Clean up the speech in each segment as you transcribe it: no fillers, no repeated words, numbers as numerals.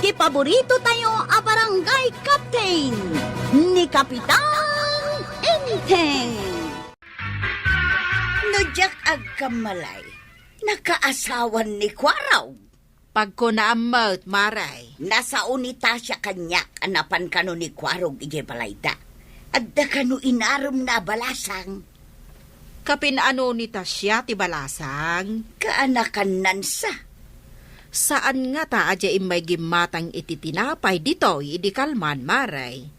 ti paborito tayo a barangay captain ni Kapitan Enteng. Nudyak agkamalay, nakaasawan ni Kwaraw. Pagko naamot, maray. Nasa unita siya kanyak, anapan kano ni Kwarog ije balayda. Adda kano inaram na balasang. Kapinano ni Tasya ti balasang. Kaanakan nansa. Saan nga ta adya imay gimatang iti tinapay dito, idikalman, maray.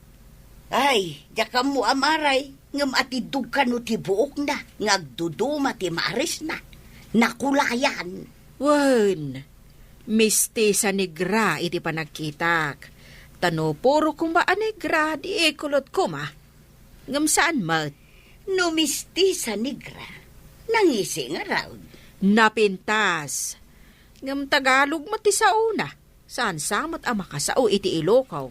Ay, daka mo amaray, ngam atidug kano ti buok na, ngagduduma ti maris na. Nakulayan. Wen, misti sa negra iti panagkitak. Tano puro kung ba negra di ekulot ko ma. Ngam saan mat? Numisti sa negra, nangisi nga raw. Napintas. Ngam Tagalog mati sa una. Saan samot ang makasao iti Ilokaw?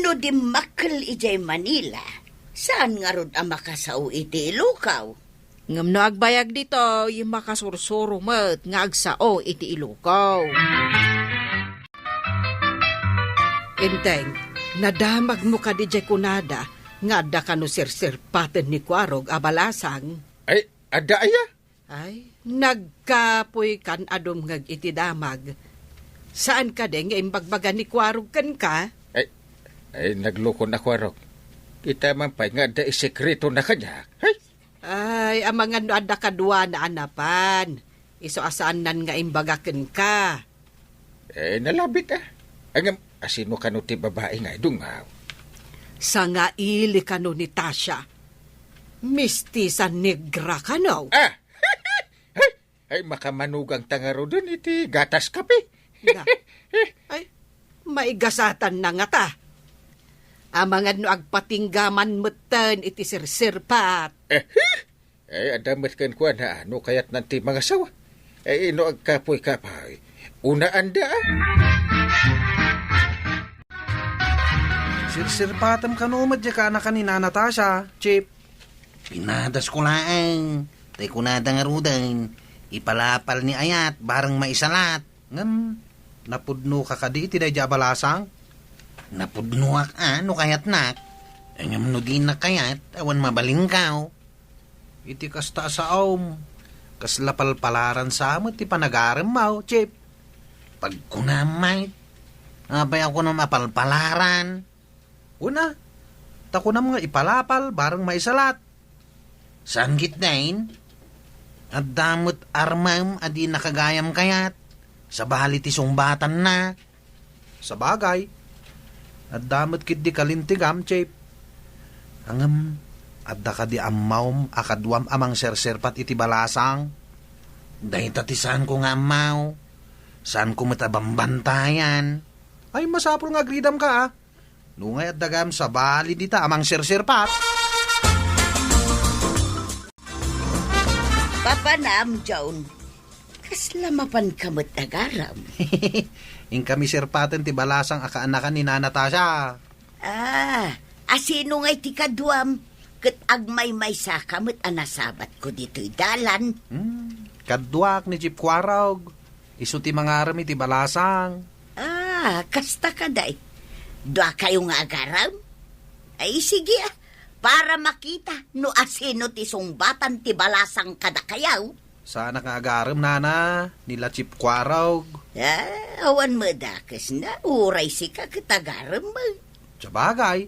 No di makal ijay Manila, saan nga rod ang makasao iti Ilokaw? Ngam no agbayag dito, yung makasursuro mat nga agsao iti Ilokaw. Enteng, nadamag mo ka di jay kunada, nga da ka no sirsirpaten ni Kwarog abalasang. Ay, ada aya? Ay, nagkapoy kan adom ngag iti damag. Saan ka din nga imbagbagan ni Kwarog kan ka? Ay, naglukon ako, Arok. Kita man pa nga da isekreto na kanya. Ay, Ay, ang mga ada kadwa na anapan. Iso asaan nan nga imbagaken ka. Nalabit ah. Ang asino ka no ti babae nga idungaw. Sa nga ili ka no ni Tasya. Misti sa negra ka no. Ah! Ay, makamanugang tangaro dun iti gatas kape. Na. Ay, maigasatan na nga ta. Amangan no agpatinggaman mutan iti sirsirpat. Ay, adamat kan ko na ano kayat nanti mga sawa. Ay, ino agkapoy kapay. Una anda ah. Sirsirpatam ka no, madya ka na kanina, Natasha, Chip. Pinadas ko lang. Tay kunada nga rudan. Ipalapal ni Ayat, barang maisalat. Ngam, napudno ka kadi, tinadya balasang. Napudnuak ano kayat nak. Ngam no di na kayat, awan mabalingkaw. Iti kasta sa aum. Kaslapalpalaran sa amot, ti panagaram mo, Chip. Pag kunamay, abay ako na mapalpalaran. Una, tako na mga ipalapal, barang maisalat. Saan gitnain? At damot armam, adi nakagayam kayat. Sa bahali ti sumbatan na. Sa bagay, at damot kit di kalintigam, Chip. Angam, adda ka di amaw, akadwam amang serserpat iti balasang. Dahil tatisan ko nga amaw. Saan ko matabambantayan? Ay, masapul nga gridam ka, ah. Nungay at dagam sa bali dita amang serserpat. Papanam, Joan. Kaslamapan kamot agaram. Ing kami serpaten ti balasang akaanakan ni Nana Tasha. Ah, asino nga'y ti kaduam? Kat agmay-may sa kamot anasabat ko dito'y dalan. Kadwak ni Chip Kwarog. Isu ti mangaram iti balasang. Ah, kasta ka day. Dua kayo nga agaram? Ay, sige ah. Para makita no asino ti sungbatan ti balasang kadakayaw. Sana ka agaram, Nana, nila Chip Kwarog. Ah, awan mo dakas na. Uray si ka kitagaram mo. Sabagay.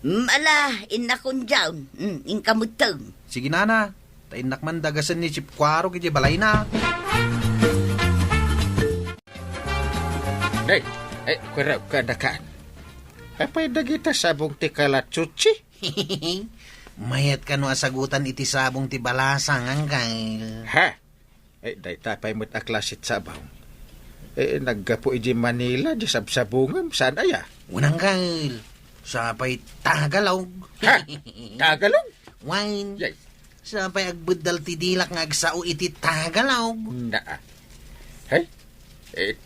Ala, inakon dyan. Inkamutang. Sige, Nana. Tainak man dagasan ni Chip Kwarog iti balay na. Ay, kwaraw ka dakaan. Apay dagita sabong ti kalatsuchi. Mayat ka no asagutan iti sabong ti balasang angkay. Ha? Ay, day tapay mo't aklasit sabaw. Naggapo iji Manila, di sabsabungam, saan aya? Unang kail, sapay Tagalog. Ha? Tagalog? Wine, Yay. sapay agbudal ti dilak nga agsao iti Tagalog. Naa. Hey?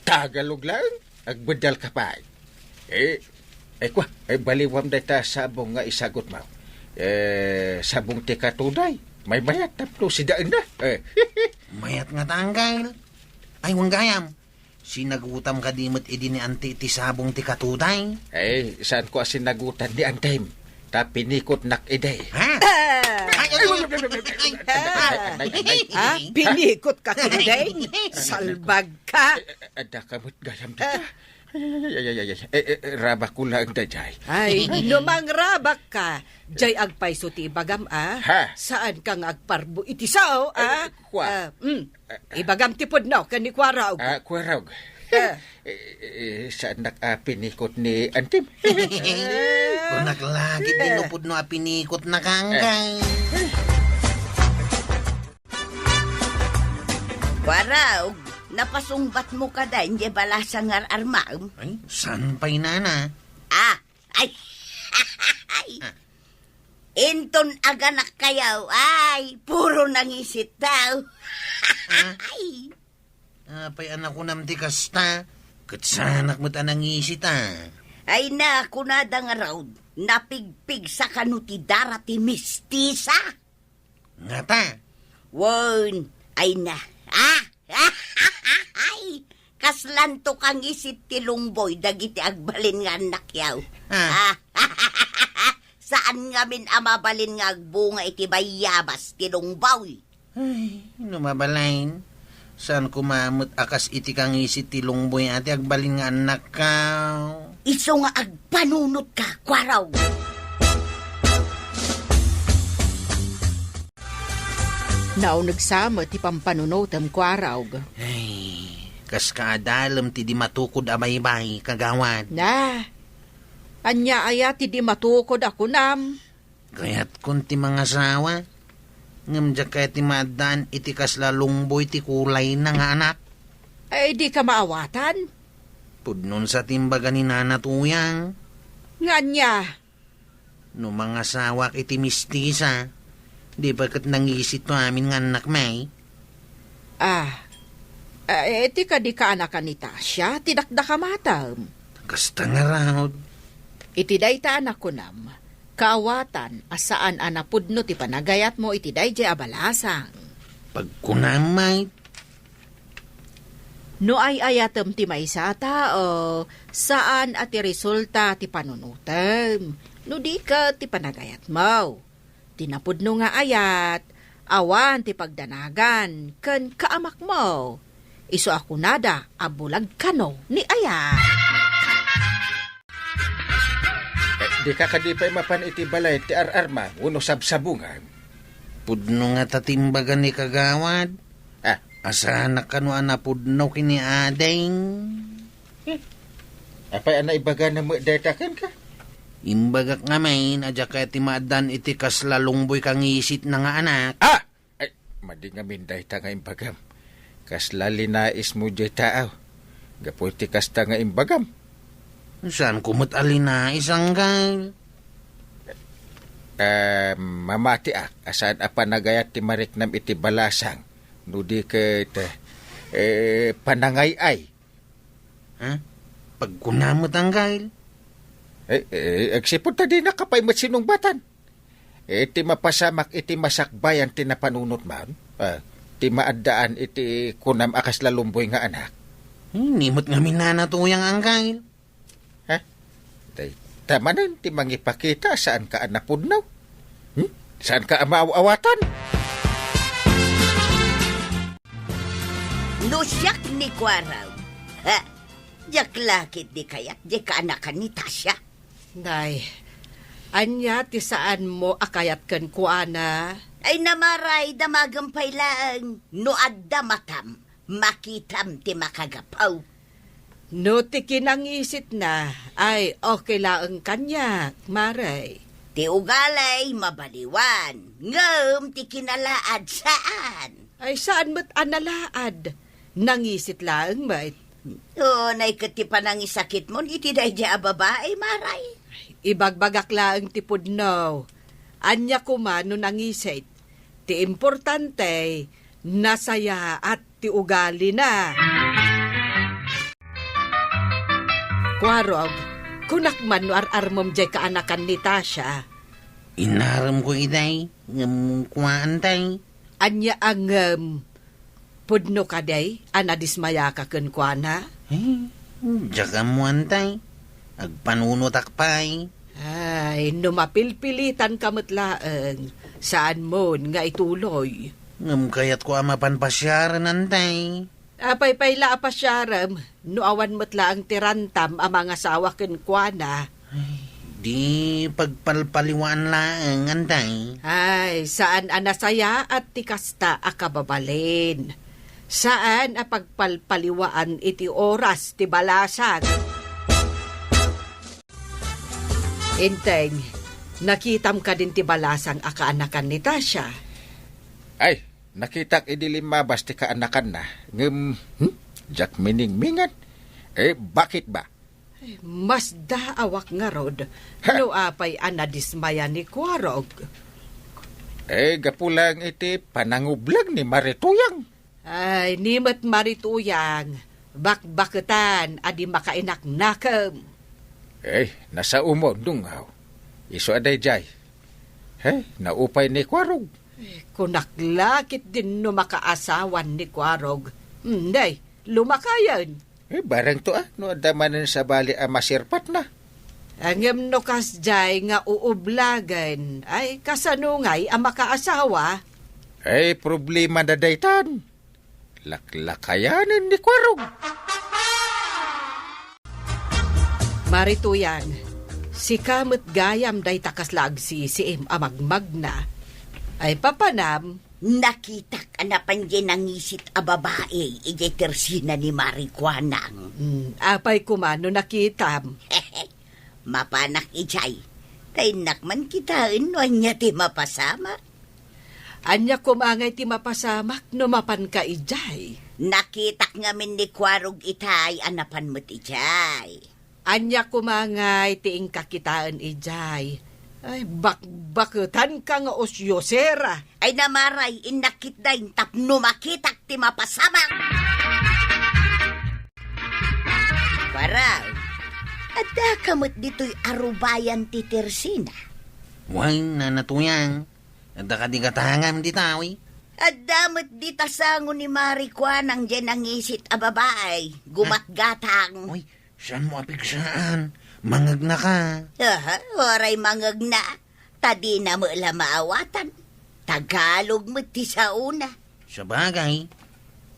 Tagalog lang? Agbudal ka pa. Kwa, baliwam day ta sabong nga isagot mo. Sabong ti katuday. May bayat tapno si daan na. Mayat nga tanggal. Ay, wanggayam. Sinagutam ka dimot idi ni anti ti sabong ti katutay. Ay, saan ko asinagutan di antay? Pinikot nak iday. Ha? Pinikot ka kinday? Salbag ka? Ada kamot gayam dita. Rabak ko lang da, Jay. Ay, numang rabak ka. Jay agpayso ti bagam, Ha? Saan kang agparbo iti sao, Kwa. Ibagam ti pudno, kani kwaraw. Kwarog. Saan pinikot ni Antim? Kung naglagi tinupod no apinikot na kangkay. Kwaraw, napasungbat mo ka da, hindi balasang armam. Ay, saan pa'y nana? Ay, Inton aganak kayaw, ay, puro nangisit daw. Ay, Apay anak ko namti kasta. Katsanak mo't anang isit ay na, kunada nga raw, napigpig sa kanuti darati mistisa. Nga ta. Won, ay na, ay, kaslanto kang isit ti lungboy, dagiti agbalin nga anak yaw. Saan nga min amabalin nga agbunga iti bayabas ti lungboy? Ay, numabalain. Saan kumamot akas iti kang isit ti lungboy ati agbalin nga anak ka. Iso nga agpanunot ka, kwaraw. Naunag ti pampanunotam kwaraw. Ay, kas kaadalam ti di matukod abaybay kagawad. Anya aya ti di matukod ako nam. Kaya't kun ti mga asawa, ngamdya kaya ti madan iti kasla lungboy ti kulay na nga anak. Ay di ka maawatan. Pudnon sa timbaga ni nanatuyang. Nganya. No mga asawa iti mistisa, di bakat nangisit to amin nga anak may. Ti ka di ka anak ni Tasya, tidakda ka matam. Kasta nga raw. Iti day ta anak ko nam. Kaawatan, asaan anapudno ti panagayat mo iti day di abalasang. Pagkunamay, No ay ayatem ti maysa tao, saan ati resulta ti panunutem. No di ka ti panagayat mo. Tinapudno nga ayat, awan ti pagdanagan, ken kaamak mo. Iso ako nada, abulag kano ni ayat. Di ka kadipay mapan iti balay ti ararma, uno sabsabungan. pudno nga tatimbagan ni kagawad. Asahan ka no anapudno kini ading. Apay ana ibaga na mo daytakan ka? Imbagak nga main, adya kaya timadan iti kaslalungboy kang isit na nga anak. Ay, madi nga minday ta nga imbagam. Kaslali nais mo jay taaw. Gapoy ti kasta nga imbagam. Saan kumot alina isang gal? Mamati asaan apa nagayat ti mariknam iti balasang. Nudi ket panangay ay. Ha? Pagkunamot ang gal? Agsipod ta di nakapay matsinungbatan. Iti mapasamak iti masakbayan ti napanunot man. Ti maaddaan iti kunam akas lalumboy nga anak. Nimot nga minanatuyang ang gal. Ha? Tamanan ti mangipakita saan ka anapudnaw. Saan ka amaawatan? Nusyak ni Kwaraw. Jak lakit di kayat, di kaanakan ni Tasya. Day, anya ti saan mo akayat ken kuana? Ay namaray damagampay lang. No adda matam, makitam ti makagapaw. No ti kinangisit na, ay okay laeng kanya, maray. Ti ugalay mabaliwan, ngem ti kinalaad saan. Ay saan mo't analaad? Nangisit laeng bait. Nay katipan ang isakit mo, iti day di babae, maray. Ibagbagak laeng ti pudno. Anya kumano nangisit. Ti importante, nasaya at ti ugali na. Kwarog, kunakman no ar-armom jay kaanakan ni Tasya. Inaram ko iday, ngamkuan tay. Anya ang pudno ka day, anadismaya ka ken kuana? Ay, diyan mo antay. Agpanunutak pa'y. Ay, numapilpilitan kamatlaang. Saan mo nga ituloy? Ngam kayat ko mapanpasyaran antay. Apay payla apasyaram, no awan matla ang tirantam ang mga sawa kenkwana. Di pagpalpaliwan laang antay. Ay, saan anasaya at tikasta akababalin? Saan apagpalpaliwaan iti oras ti balasan? Inteng, nakitam ka din ti balasang akaanakan ni Tasha. Ay, nakitak idilimabas ti kaanakan na. Jack miningmingan. Bakit ba? Mas daawak nga rod, no apay anadismaya ni Kwarog. Gapulang iti panangublag ni Marituyang. Ay, nimat marituyang, bakbaketan, adi makainak-nakam. Nasa umon dungaw. Iso aday jay. Naupay ni Kwarog. Kunaklakit din no makaasawan ni Kwarog. Hindi, lumakayan. Barang to no adamanan sa bali masirpat na. Angem no kasjay nga uublagan, ay kasanungay ang makaasawa. Problema na daytan. Laklakayanin ni Kwarog. Marituyan, si kamot gayam day takaslag si amagmagna. Ay papanam, Nakitak anapan din ang isit a babae, ijay ni Marikwanang. apay kumano nakitam. Mapanak ijay. Tainak man kitain no anya ti mapasama. Anya kumangay ti mapasamak no mapan ka ijay. Nakitak ngamin ni Kwarog itay anapan mo't ijay. Anya kumangay ti ingkakitaan ijay. Ay, bakbakutan ka nga osyosera. Ay namaray, inakit dahin tapno makitak ti mapasamang. Kwarag, ada kamot dito'y arubayan ti Tersina. Way, nanatuyang. Ada ka di katangam di tawi. Adamot di tasango ni Marikwan ang dyan ang isit a babae. Gumatgatang. Uy, saan mo apigsaan? Mangag na ka. Waray mangag na. Tadi na mo la maawatan. Tagalog mo ti sa una. Sa bagay,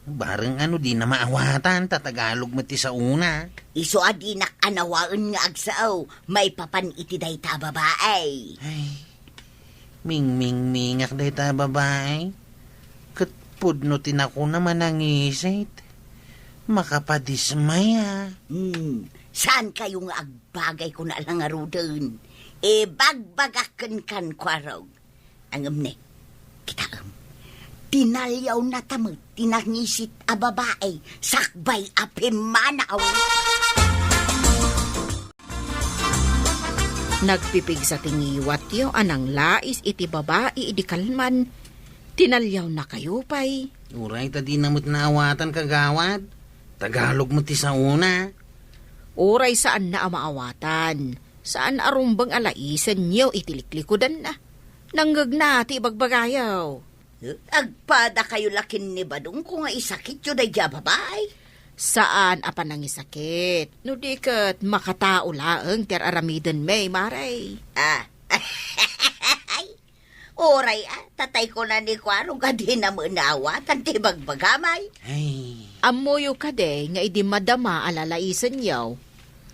bareng di na maawatan, tatagalog mo ti sa una. Iso adinak anawaan nga agsaaw. May papan iti day ta babae. Ay, mingak day ta babae. Katpudno tinako naman ang isit. Makapadismaya. Saan kayo nga agbagay ko na lang arudin? Bagbagakan kan Kwarog. Ang amne, kita tinalyaw na tamot, tinangisit a babae, sakbay a pimanaw. Nagpipig sa tingiwat yo anang lais iti babae idi kalman. Tinalyaw na kayo pay. Uray, tadi namot naawatan kagawad. Tagalog mo ti sa una. Oray saan na amaawatan. Saan arumbang alaisan niyo itiliklikodan na. Nanggag na ti bagbagayaw. Agpada kayo lakin ni Badong kung nga isakit yun ay babae. Saan apan ang isakit? No di kat makatao laeng ter aramiden may maray. Oray tatay ko na ni Kwarog adi na mo naawatan ti bagbagamay. Ay, Amoyo ka de nga idi madama alalaisan yaw.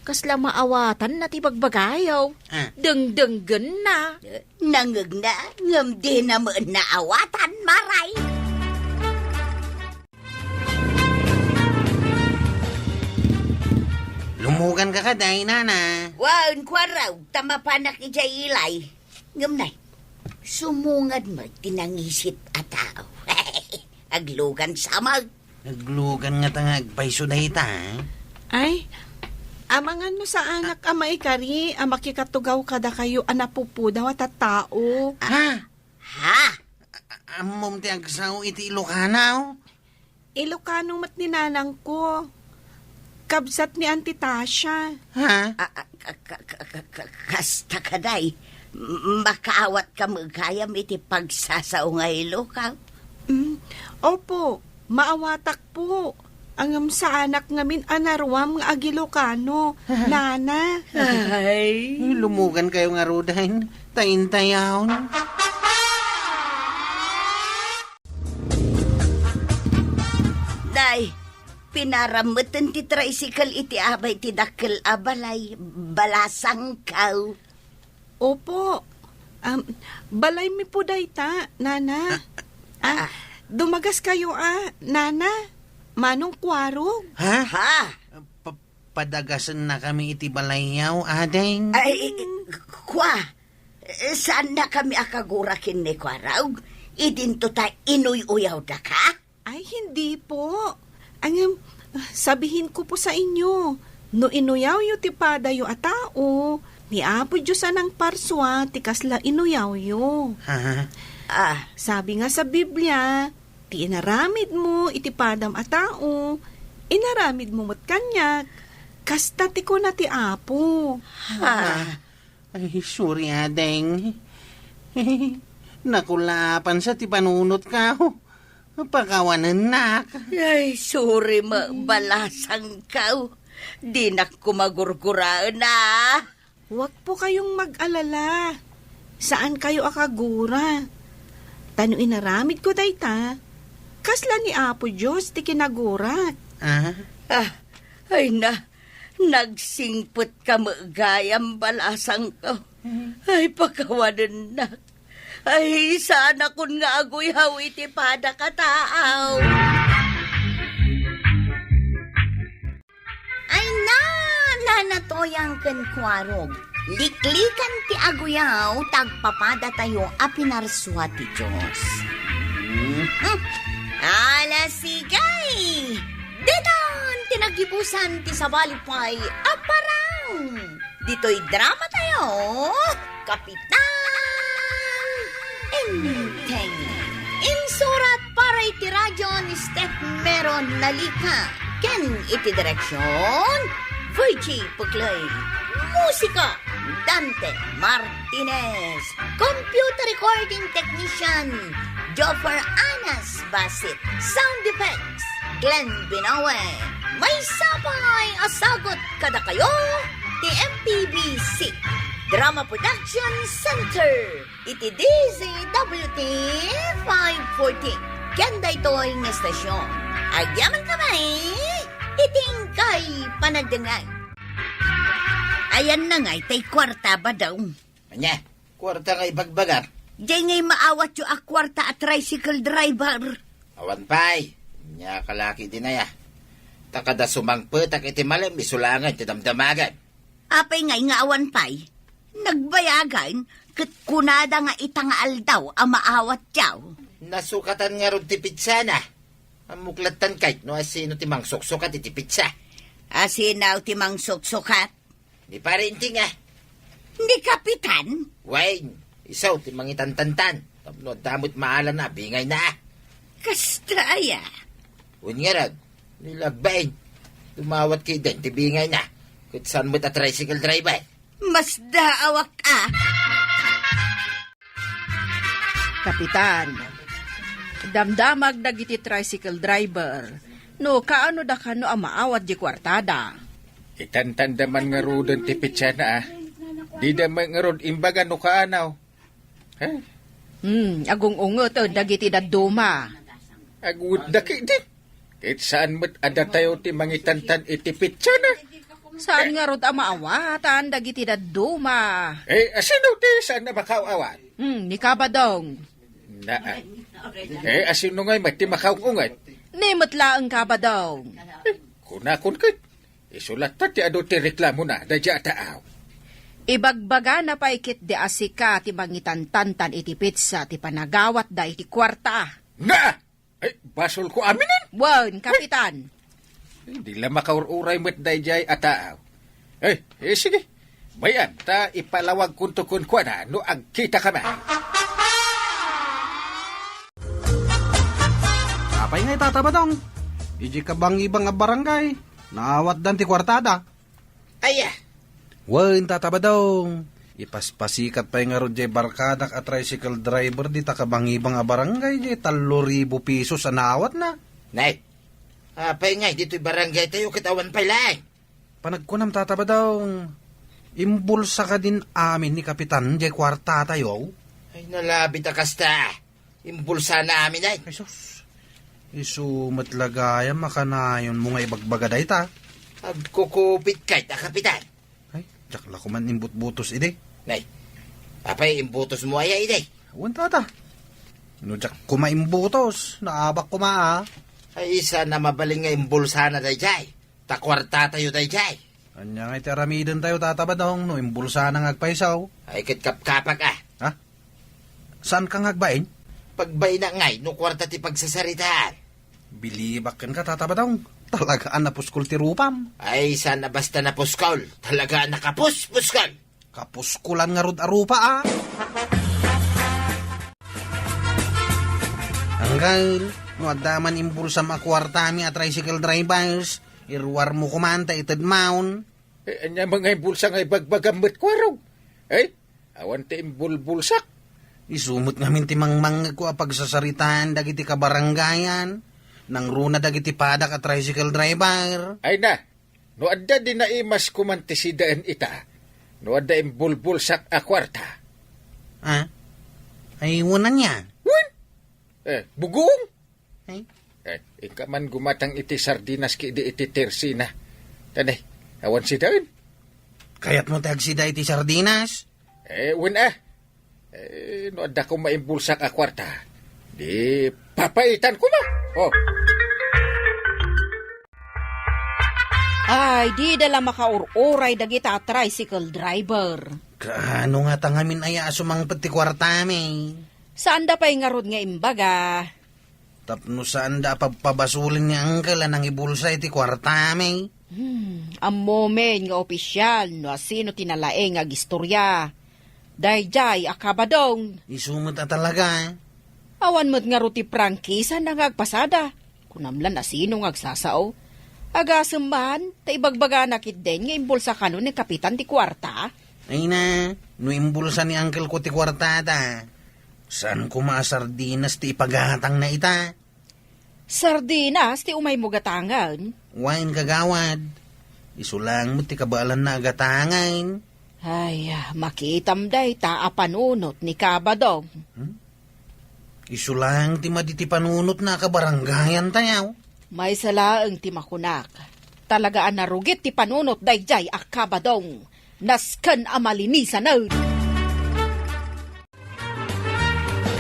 Kasla maawatan na ti bagbagayaw. Dengdenggen na. Nangag na, ngam di na mo naawatan, maray. lumugan ka kaday, nana. Waun Kwaraw, tamapanak ijay ilay. Ngam nay, sumungad mo tinangisit a tao. Aglugan samag. Naglugan nga tangag paiso dahi ta. Ay, amangan no sa anak amay kari, makikatugaw kada kayo anapupudaw at tao. Ha? Amom ti agsaw iti Ilocanaw. Ilocano mat ni nanang ko. Kabsat ni Auntie Tasha. Ha? Kasta kaday, makaawat ka magkayam iti pagsasaw nga ilo ka. Opo, maawatak po. Angam sa anak ngamin anarwam nga agilokano. Nana. Ay. Lumugan kayo nga rudahin. Tayin-tayaw. Day, pinaramutan ti tricycle iti abay ti dakkel abalay. Balasang kaw. Opo. Balay mi po dayta, Nana. Dumagas kayo Nana. Manong kwarog. Ha? Ha? Padagasan na kami iti balayaw, adeng. Ay, kwa. Saan na kami akagurakin ni kwaraw? Idinto ta inuy-uyaw da ka? Ay, hindi po. Sabihin ko po sa inyo, no inuyaw yu ti padayo a tao, ni apo Diyos anang parswa, ti kasla inuyaw yu. Ha? Sabi nga sa Biblia, ti inaramid mo iti padam a tao, inaramid mo mo't kanyak, kasta ti ko na ti apo. Ay, sorry, adeng. Nakulapan sa ti panunot ka. Pakawanan na. Ay, sorry balasang kaw. Di na kumagurguraan na. Huwag po kayong mag-alala. Saan kayo akagura? Tano inaramid ko dayta, kasla ni Apo Diyos ti kinagurat. Ay na, nagsingpot ka magayam balasang kaw. Ay, pakawanan na. Ay, sana kun nga agoy hawi ti pada kataaw. Ay na, nanatoyang ken kwarog. Liklikan ti aguyaw, tagpapada tayo a pinarswa ti Diyos. Alasigay! Denon, tinagibusan ti sabalipay aparang. Dito'y drama tayo, Kapitan Enteng. Insurat para iti radyo ni Steph Meron Nalika. Ken iti direksyon, Virgie Puglay. Musika, Dante Martinez. Computer recording technician, Joffer Anas Basit. Sound effects, Glenn Binawe. May sapay asagot kada kayo, TMPBC Drama Production Center. Iti DZWT 540. Kenda ito'y ng estasyon. Agyaman kamay, iting kay panagdangay. Ayan na nga'y tay kwarta ba daw? Anya, kwarta kay bagbagar. Diyan nga'y maawat yung akwarta at tricycle driver. Awan pay, nya kalaki din na ya. Takada sumangpetak iti malam, isulangan ti damdamagan. Apay nga'y nga awan pay. Nagbayagan, kat kunada nga itangaal daw ang maawat yaw. Nasukatan nga ron ti pizza na. Amuklatan kay, no asino ti mangsuksukat iti pizza. Asinaw ti mang suksukat. Di parinti nga. Hindi kapitan. Wayne, isaw ti mangitantantan. Tapno damot maalan na, bingay na. Kastaya. Unyarag, nilagbain. Tumawat kay den, ti bingay na. Kut saan mo't a tricycle driver. Mas daawak Kapitan, damdamag dagiti tricycle driver. No, kaano da kano ang maawat di kwartada? Itantandaman nga rodon ti pitsa na Di daman nga rod imbaga no kaanaw. Agong ungot dagiti daduma. Agud da kay di. Kahit saan mo't ada tayo ti mangitantan iti pitsa na. Saan nga rod ang maawatan dagiti daduma? Asino ti saan na makawawat? Ni kabadong. Asino ngay mati makawungat? Ni matlaang kabadong. Kunakon kat. Isulat ta ti ado ti reklamo na da dya taaw. Ibagbaga na pa ikit di asika ti mangitantantan iti pizza ti panagawat da iti kwarta. Nga! Basol ko aminin. Wan, kapitan. Hindi lang makaururay mo't dayjay ataaw. Sige. Bayan, ta ipalawag kuntukun kwa na no agkita ka man. Apay nga itatabadong. Iji kabang ibang barangay. Naawat dan ti kwartada. Aya. Wen tatabadong. Ipaspasikat pa nga ron jay barkadak at tricycle driver di takabang ibang barangay jay 3,000 pisos sa naawat na. Nay, Apay nga, dito'y barangay tayo kitawan pa lang. Panagkunam tataba daw, imbulsa ka din amin ni Kapitan, jay kwarta tayo. Ay, nalabit kasta. Imbulsa na amin ay. Ay sus, isumatlagaya makanayon mo nga ibagbagaday ta. Agkukupit kay ta, kapitan. Ay, jakla ko man imbut-butos ide. Nay, apay imbutos mo ay day. Awan tata. Jak kumaimbutos, naabak ko maa. Ay, isa na mabaling nga imbulsa na day jay. Takwarta tayo day jay. Anya nga itiaramidan tayo tataba daw, no, imbulsa na ngagpaisaw. Ay, kitkap-kapak Ha? Saan kang ngagbain? Pagbay na ngay, no kwarta ti pagsasaritaan. Bilibakan ka tataba daw. Talagaan na puskol ti rupam. Ay, sana basta na puskol. Talaga nakapus-puskol. Kapuskulan nga rod arupa Anggal, no adaman imbulsa makwartami at tricycle drivers, irwar mo kumanta itad maun. Anya mga imbulsa nga ibagbagamit kwarog. Awan ti imbulbulsak. Isumot ngamin ti mangmang ko pagsasaritaan dagiti kabarangayan, nang runa dagiti padak at tricycle driver. Ay na, no adda din na imas kumantisidaan ita, no adda imbulbulsak a kwarta. Ha? Ay, wunan niya. Bugong? Ay, Ika man gumatang iti sardinas ki di iti tersina. Tanay, awan si daun. kayat mo tagsida iti sardinas. Wala. No adda ko maimbulsak a kwarta. Di papaitan ko na. Oh. Ay, di dala makaururay dagita tricycle driver. Kaano nga tangamin aya asumang pati kwartami. Saan da pa'y ngarod nga imbaga? Tapno saan da papabasulin ni Uncle nang ibulsa iti kwartami. Ang moment nga opisyal no asino tinalaeng nga gistorya. Dayjay akabadong. Isumot na talaga. Awan mo't nga ruti prangkisa na ngagpasada. Kunamlan asino ngagsasao. Agasamban, ta ibagbaga nakit din nga imbulsa kano ni kapitan ti kwarta. Ay na, no imbulsa ni Uncle ko ti kwartada. Saan ko maasardinas ti ipaghatang na ita? Sardinas ti umay mo gatangan. Wine kagawad. Isulang mo ti kabalan na agatangan. Ay, makitam day ta apanunot ni kabadong. Isulang ti maditi panunot na kabaranggayan tayaw. May salaang ti makunak. Talagaan narugit ti panunot dayjay akabadong. Nasken amalinisan na.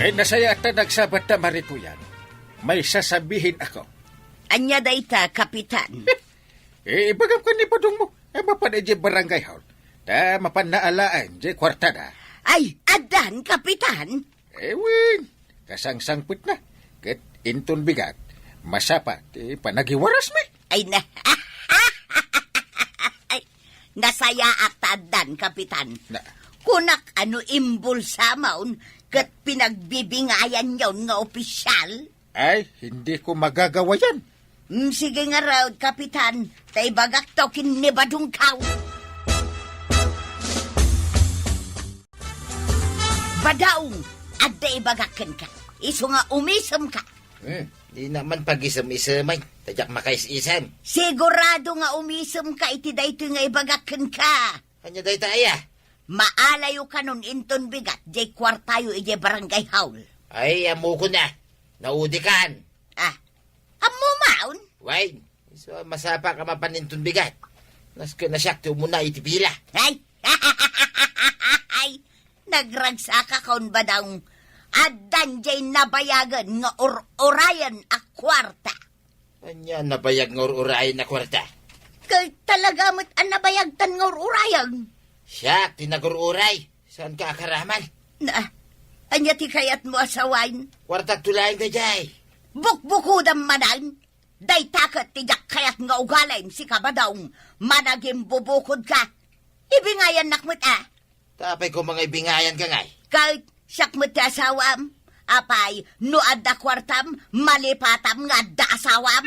Nasaya ta nagsabat na marituyan. May sasabihin ako. Anya dayta, kapitan. Ibagam ka ni Padong mo. Mapan di barangay hall. Da mapanaalaan di kwartada. Ay, adan, kapitan. Win. Kasangsangpit na. Ket inton bigat. Masapa. Panagiwaras may. Ay, Ay, nasaya atadan, kapitan. Na. Kunak ano imbulsa maun, kat pinagbibingayan yon nga opisyal. Ay, hindi ko magagawa yan. Sige nga raw, kapitan. Tay bagak to kinibadong kaw. Badaong, adda ibagakan ka. Iso nga umisam ka. Di naman pag-isam-isamay. Tadyak makais-isam. Sigurado nga umisam ka, iti dayto nga ibagakan ka. Kanya day tayo. Maalayo ka nun inton bigat, jay kwartayo ije barangay haul. Ay, amo ko na. Naudikan. Amo maun? Wait. So, masapa ka mapanintun bigat. Naska na siya, tiyo mo na itipila. Ay, ay, nagragsa ka kaun ba daw, adan jay nabayagan nga orayan a kwarta. Kanya nabayag ng uray na kwarta. Kay talaga mo't ang nabayagtan nga orayan. Siya, tinagururay. Saan ka akaraman? Anya ti kayat mo asawain? Kwartak tulayin ka jay. Bukbukudam manan. Day takat ti jak kayat nga ugalaym si kabadaong managim bubukod ka. Ibingayan nakmut Tapay ko mga ibingayan ka ngay. Kahit sakmut ti asawam. Apay, no adda kwartam, malipatam nga adda asawam.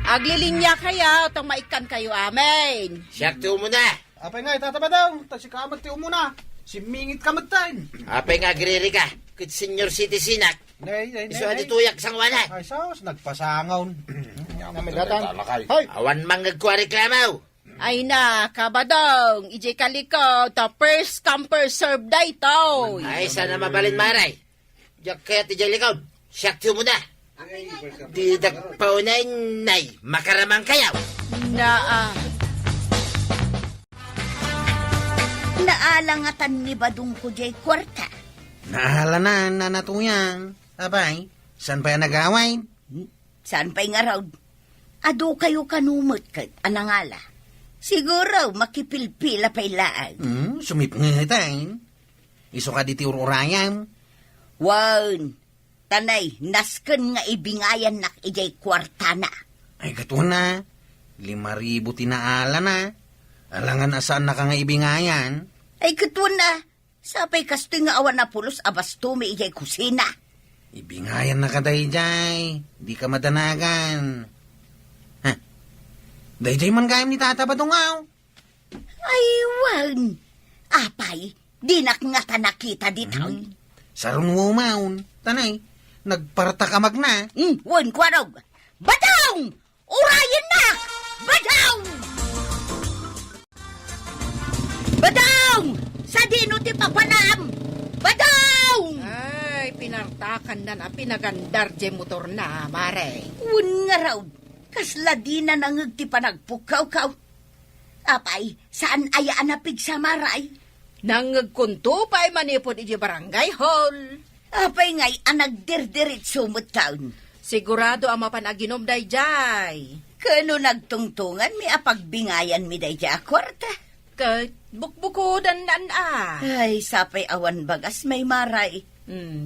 Aglilinya kaya, itong maikan kayo amin. Siya, tiyo mo na. Apay nga, itataba daw. Tasikamat ti umuna. Simingit kamat tayo. Apay nga agriri ka. Kit senior citizen ak. Nay. Iso adi tuyak sang wala. Ay, sos, nagpasangaw. Hoy! Awan manggagkuha reklamaw. Ay na, kabadong, ije kalikaw, ta first come first serve day to. Ay, sana mabalin maray. Diyak kaya ti jay likaw. Siyak tiyo mo na. Di dagpaunay, nay. Makaramang kayaw. Na, Naalangatan ni Badong ko jay kwarta. Nahala na, nanatuyang. Abay, saan pa yan nag-away? Saan pa'y nga raw? Ado kayo kanumot ka, anangala. Siguro makipilpila pa'y laan. Sumipngitain. Iso ka di ti ururayan. Wan, tanay, nasken nga ibingayan nak ijay kwarta na. Ay, gato na. 5,000 tinaala na. Alangan asaan na ka nga ibingayan. Ay katwan na, sapay kastoy nga awan na pulos abasto may ijay kusina. Ibingayan na ka, Dayjay. Di ka madanagan. Ha? Dayjay man gayam ni Tata Badungaw. Ay, wan. Apay, di nak nga ta nakita ditaw. Sarun wumaon. Tanay, nagpartakamag na. Wan kwarog. Badong! Urayan na! Badong! Badong! Sa dino ti papanam! Badong! ay, pinartakan na pinagandar je motor na, mare. Wan nga raw. Kasla di na nangag ti panagpukaw-kaw. Apay, saan ayaan na pigsamaray? Nangagkunto pa'y manipod ije barangay hall. Apay ngay anagdirdirit sumot taon. Sigurado ang mapanaginom dayjay. Kano nagtungtungan mi apagbingayan mi day ja kwarta. Kat bukbukudan nan Ay, sapay awan bagas may maray.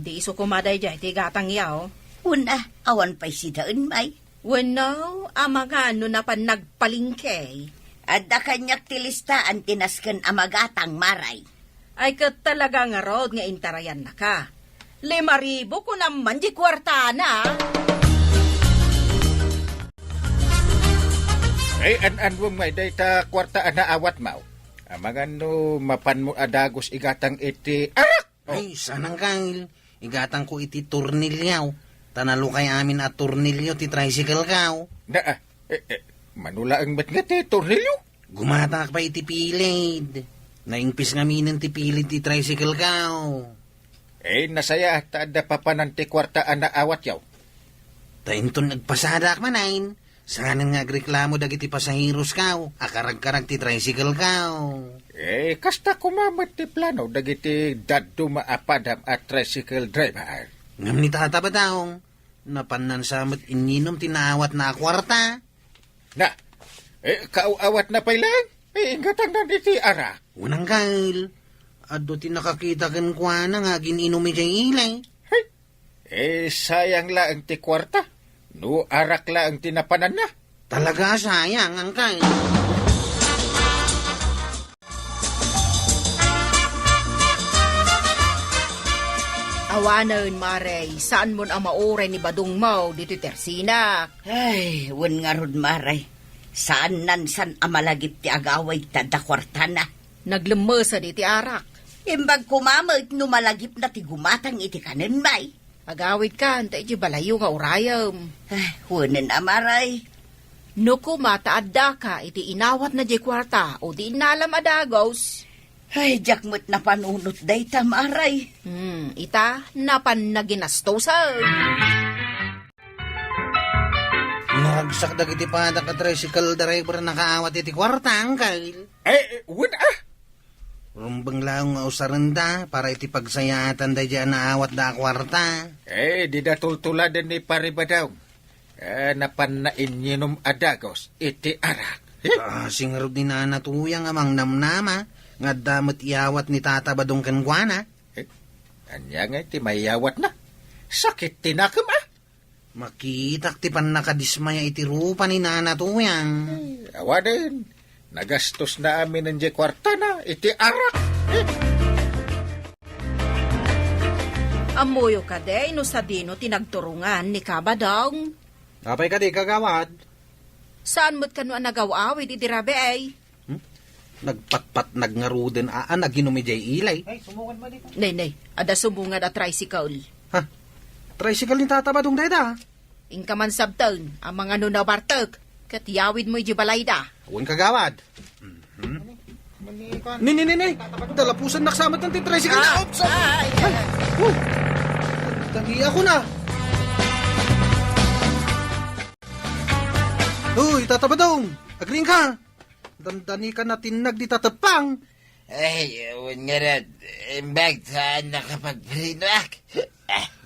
Di iso kumaday jay, tigatang yaw. Una, awan pa'y si daon may. Wano, amagano na pan nagpalingkay. At da kanyak tilistaan tinasken amagatang maray. Ay kat talaga nga rod nga intarayan na ka. 5,000 ko naman di kwarta na. Ay, an mo may data kwarta na awat mau. Amangan no, mapan mo adagos igatang iti arak! Ay, sanang kail. Igatang ko iti turnilyaw. Tanalo kay amin at turnilyo ti tricycle kaw. Na, manula ang mat nga ti tornilyo. Gumatak pa iti pilid. Naingpis nga minin ti pilid ti tricycle kaw. Nasaya taada papanan ti kwarta na awat yaw. Tainton nagpasadak manain. Sanan nga agreklamo dagiti pasahiros kaw. Akarag-karag ti tricycle kaw. Kasta kumamat ti plano dagiti daddo maapadam at tricycle driver. Ngam ni Tata Badong, napanan samot ininom tinawat na kwarta. Na, kaawat na pailan? Ingatan na diti ara. Unang kail, ado ti nakakita kan kwa na nga gininom ijay ilay. Sayang la ang ti kwarta. No arak la ang tinapanan na. Talaga sayang ang kail. Awanan, mare, saan mo ang maure ni Badong mo dito tersinak? Ay, wan nga rod maray. Saan nan san amalagip ti agaway tada kwarta na. Naglemesa diti arak. Imbag kumamag no malagip na ti gumatang iti kanin may. Agawid ka, anta iti balayo nga urayam. Ay, wanan amaray. No kumataadda ka, iti inawat na di kwarta o di inalam adagos. Ay, jakmot na panunot day tamaray. Ita, napan na ginastosan. Nagsak dagiti pada ka tricycle driver nakaawat iti kwarta ang kail. Wala Rumbang laong nga usaranda para iti pagsayatan da dyan naawat da kwarta. di datultuladan ni paribadaw. Napan na inyinom adagos, iti arak. Kasing rod ni nanatuyang amang namnama, nga damot iawat ni Tata Badong kankwana. Anya nga iti mayawat na. Sakit tinakam Makitak ti pan nakadismaya iti rupa ni nanatuyang. Awaden, nagastos na amin ng kwarta na, iti arak. Amoyo ka de, no sa dino tinagturungan ni Kabadong. Kapay ka di kagawad. Saan mo't kano ang nagawawid iti rabe ay? Nagpatpat nagngaruden naginumijay ilay. Nay, ada sumbungad at tricycle. tricycle ni Tata Badong dayta. Ingka man sabtang, ang mga nunabartag, kat yawid mo balay da. Huwag kagawad. Ni. Dalapusan naksamat ng tricycle na. Oops! Tangi ako na. Uy, Tata Badong, agring ka. Dandani ka na tinag di tatapang. Ay, ewan nga rin. Imbag saan nakapagparinak.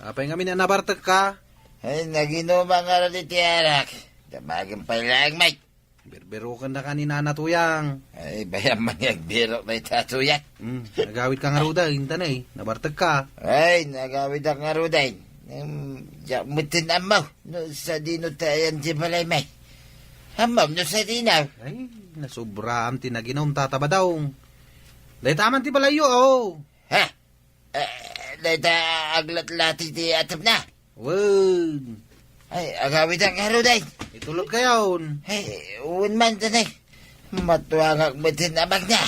Apay nga nabartag ka. Ay, naginuman nga rin iti arak. Damagan pa lang, Mike. Berbero ka na ka ni Nana Tuyang. Ay, bayang mangyag-biro na itatuyak. Nagawit ka nga ruda, hintanay. Nabartag ka. Ay, nagawid ang nga ruday. Mutin amaw. No, sa dino tayan di balay, Mike. Amaw, no sa dinaw. Ay, nasubra am tinaginom Tata Badong. Dahil taman ti palayo, oh. Ha? Dahil aglat-lati ti atap na. Wag. Ay, agawid ang nga ruday. Itulog kayon. Ay, uwan man tanay. Matuwang ang mutin amag na.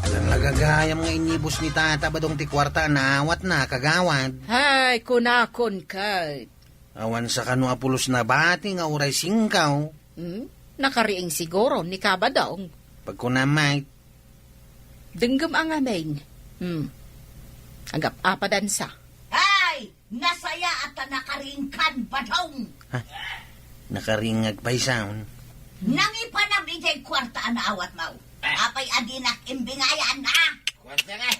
Ang nagagayam nga inibos ni Tata Badong ti kwarta na awat na kagawad. Hay, kunakon ka. Awan sa kano apulos na bati nga uray singkaw. Nakariing siguro ni Kabadong. Pag kunamay, Denggam ang amin. Agap apadansa. Ay! Nasaya at nakaringkan, Badong! nakaringag pa sound. Nangipanam ijay kwarta na awat mo. Apay adinak imbingayan na. Kwarta nga.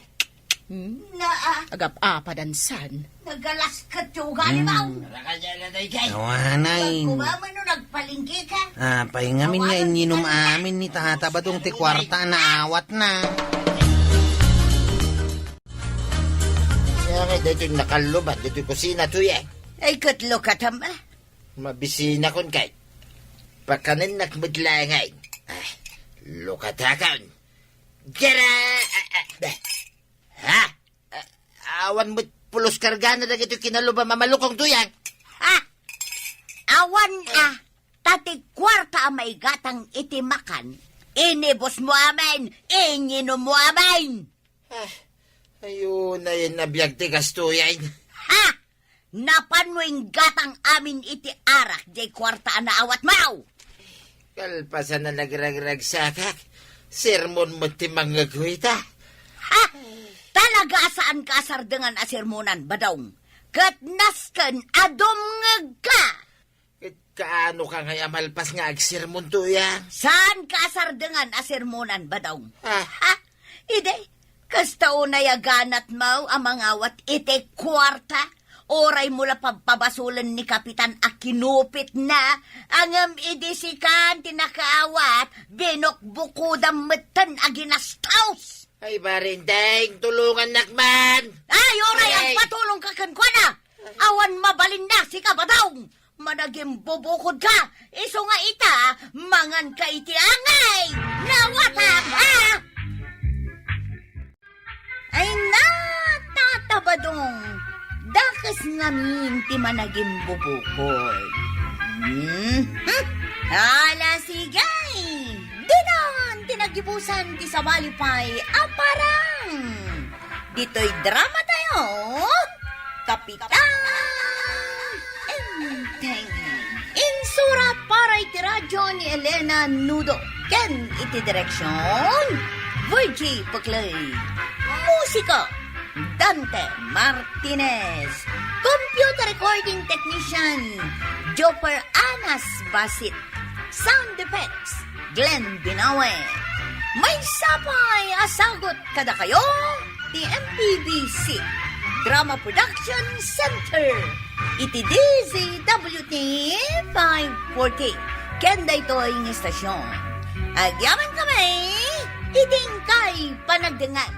Na Agap apadansan. nagalas ka tugali mo. Nakanya na na ikay. Awanay. Kumama no nagpalingki ka. Pahingamin nga ininom amin ni Tata Badong ti kwarta na awat na. Kaya nga, dito yung nakalubat, dito yung kusina tuya. Ay katlo ka tamba. Mabisina kon kay. Pakanin nakmudlangay. Ay, lukatakan. Gara! Ha? Awan mo pulos kargana na ito kinaluba mamalukong tuyang. Ha? Awan tati kwarta ang may gatang itimakan. Inibos mo amin. Inyinom mo amin. Ayun na yun nabiyag tigas tuyang. Ha? Napan mo yung gatang amin iti arak di kwarta na awat mo. Kalpasan na nagragrag sakak. Sermon mo timang ngagwita. Ha? Talaga saan ka sardengan a sermonan, Badong? Kat nasken adom ka. Kaano ka nga malpas nga agsermon tuyang? Saan ka sardengan a sermonan, Badong? Ha? Ha? Ide, kasta unayaganat mo ang mangawat iti kwarta. Oray mula pabasulan ni Kapitan a kinupit na angam idisikan tinakaawat binokbukudam metten a ginastaus. Ay barindeng, tulungan nakman. Ay, oray Ay. ang patulong ka kankwana. Awan mabalin na si Kabadong. Managing bubukod ka. Iso nga ita, mangan ka iti angay. Nawatap, ha? Ay na, tatabadong. Dakas ngamin ti managing bubukod. Ala sigay. Dinan, tinagibusan ti sabalipay aparang. Dito'y drama tayo. Kapitan Enteng. Insurat para iti radyo ni Elena Nudo. Ken iti direksyon Virgie Puclay. Musika Dante Martinez. Computer recording technician Joper Anas Basit. Sound effects Glenn Binawe. May sapay asagot kada kayo ti MPBC Drama Production Center. Iti DZWT 540. Kenda ito ang istasyon. Agyaman kami, iting kay panagdangan.